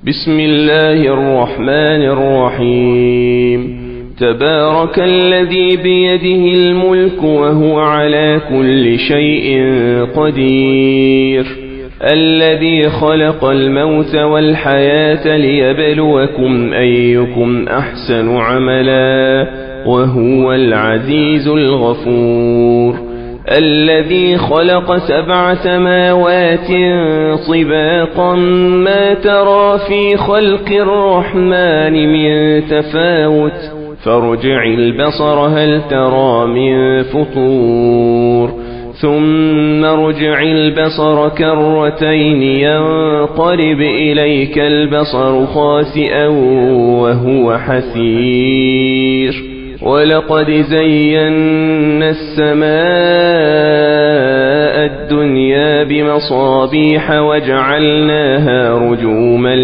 بسم الله الرحمن الرحيم. تبارك الذي بيده الملك وهو على كل شيء قدير، الذي خلق الموت والحياة ليبلوكم أيكم أحسن عملا وهو العزيز الغفور. الذي خلق 7 سماوات طباقا ما ترى في خلق الرحمن من تفاوت فارجع البصر هل ترى من فطور ثم ارجع البصر كرتين ينقلب إليك البصر خاسئا وهو حسير. ولقد زينا السماء الدنيا بمصابيح وجعلناها رجوما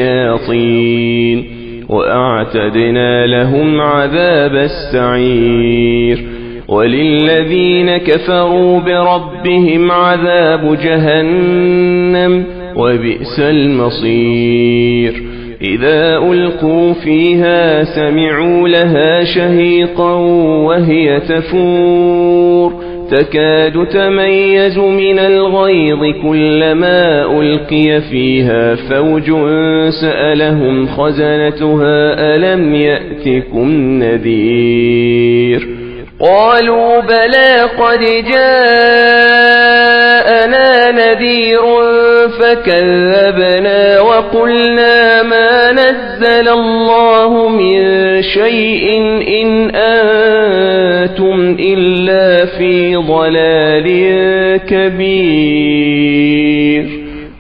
للشياطين وأعتدنا لهم عذاب السعير. وللذين كفروا بربهم عذاب جهنم وبئس المصير. إذا ألقوا فيها سمعوا لها شهيقا وهي تفور تكاد تميز من الغيظ كلما ألقي فيها فوج سألهم خزنتها ألم يأتكم نذير؟ قالوا بلى قد جاءنا نذير فكذبنا وقلنا ما نزل الله من شيء إن أنتم إلا في ضلال كبير.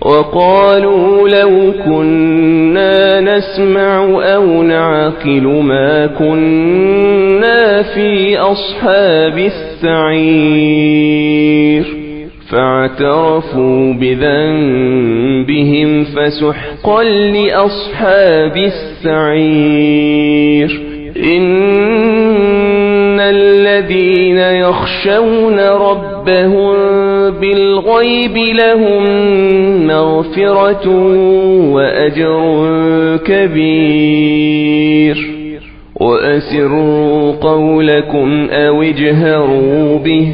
وقالوا لو كنا نسمع أو نعقل ما كنا في أصحاب السعير. فاعترفوا بذنبهم فسحقا لأصحاب السعير. إن الذين يخشون ربهم بالغيب لهم مغفرة وأجر كبير. وأسروا قولكم أو اجهروا به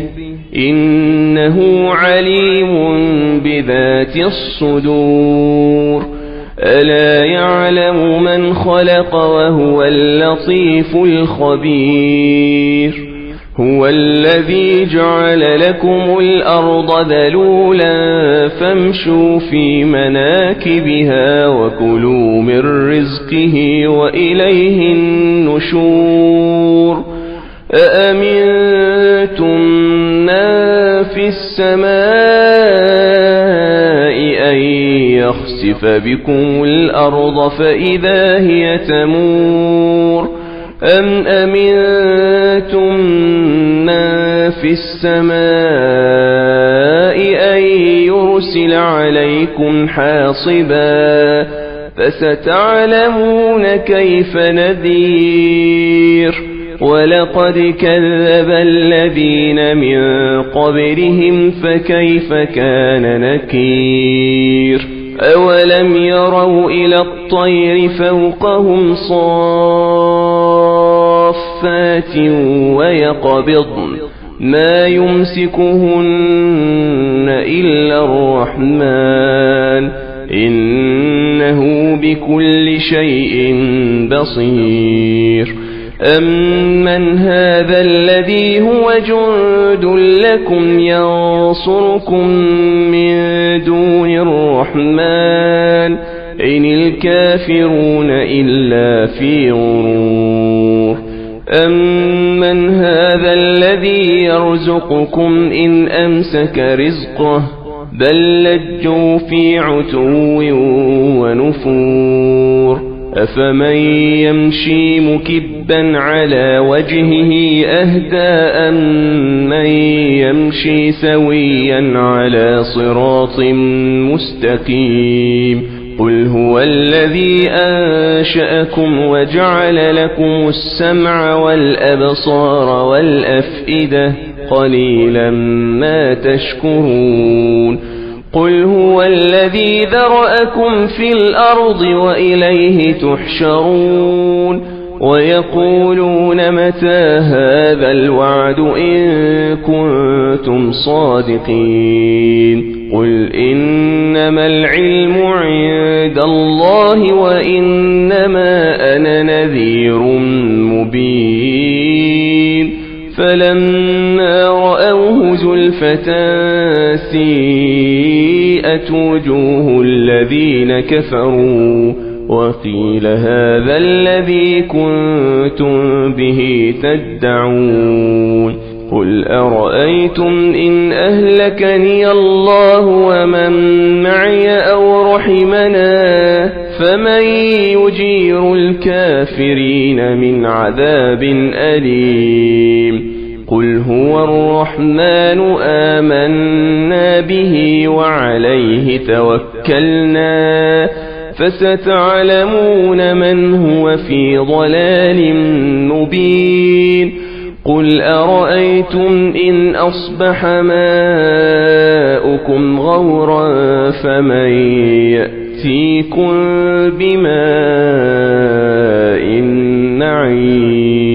إنه عليم بذات الصدور. ألا يعلم من خلق وهو اللطيف الخبير. هو الذي جعل لكم الأرض ذلولا فامشوا في مناكبها وكلوا من رزقه وإليه النشور. أأمنتم من في السماء أن يخسف بكم الأرض فإذا هي تمور أم أمنتم من في السماء أن يرسل عليكم حاصبا فستعلمون كيف نذير. ولقد كذب الذين من قبلهم فكيف كان نكير. أولم يروا إلى الطير فوقهم صافات ويقبضن ما يمسكهن إلا الرحمن إنه بكل شيء بصير. أمن هذا الذي هو جند لكم ينصركم من دون الرحمن إن الكافرون إلا في غرور. أمن هذا الذي يرزقكم إن أمسك رزقه بل لجوا في عتو ونفور. أفمن يمشي مكبا على وجهه أهدى أمن يمشي سويا على صراط مستقيم. قل هو الذي أنشأكم وجعل لكم السمع والأبصار والأفئدة قليلا ما تشكرون. قل هو الذي ذرأكم في الأرض وإليه تحشرون ويقولون متى هذا الوعد إن كنتم صادقين قل إنما العلم عند الله وإنما أنا نذير مبين فلما رأوه زلفة سيئت وجوه الذين كفروا وقيل هذا الذي كنتم به تدعون قل أرأيتم إن أهلكني الله ومن معي أو رحمنا فمن يجير الكافرين من عذاب أليم قل هو الرحمن آمنا به وعليه توكلنا فستعلمون من هو في ضلال مبين قل أرأيتم إن أصبح ماؤكم غورا فمن يأتيكم بماء معين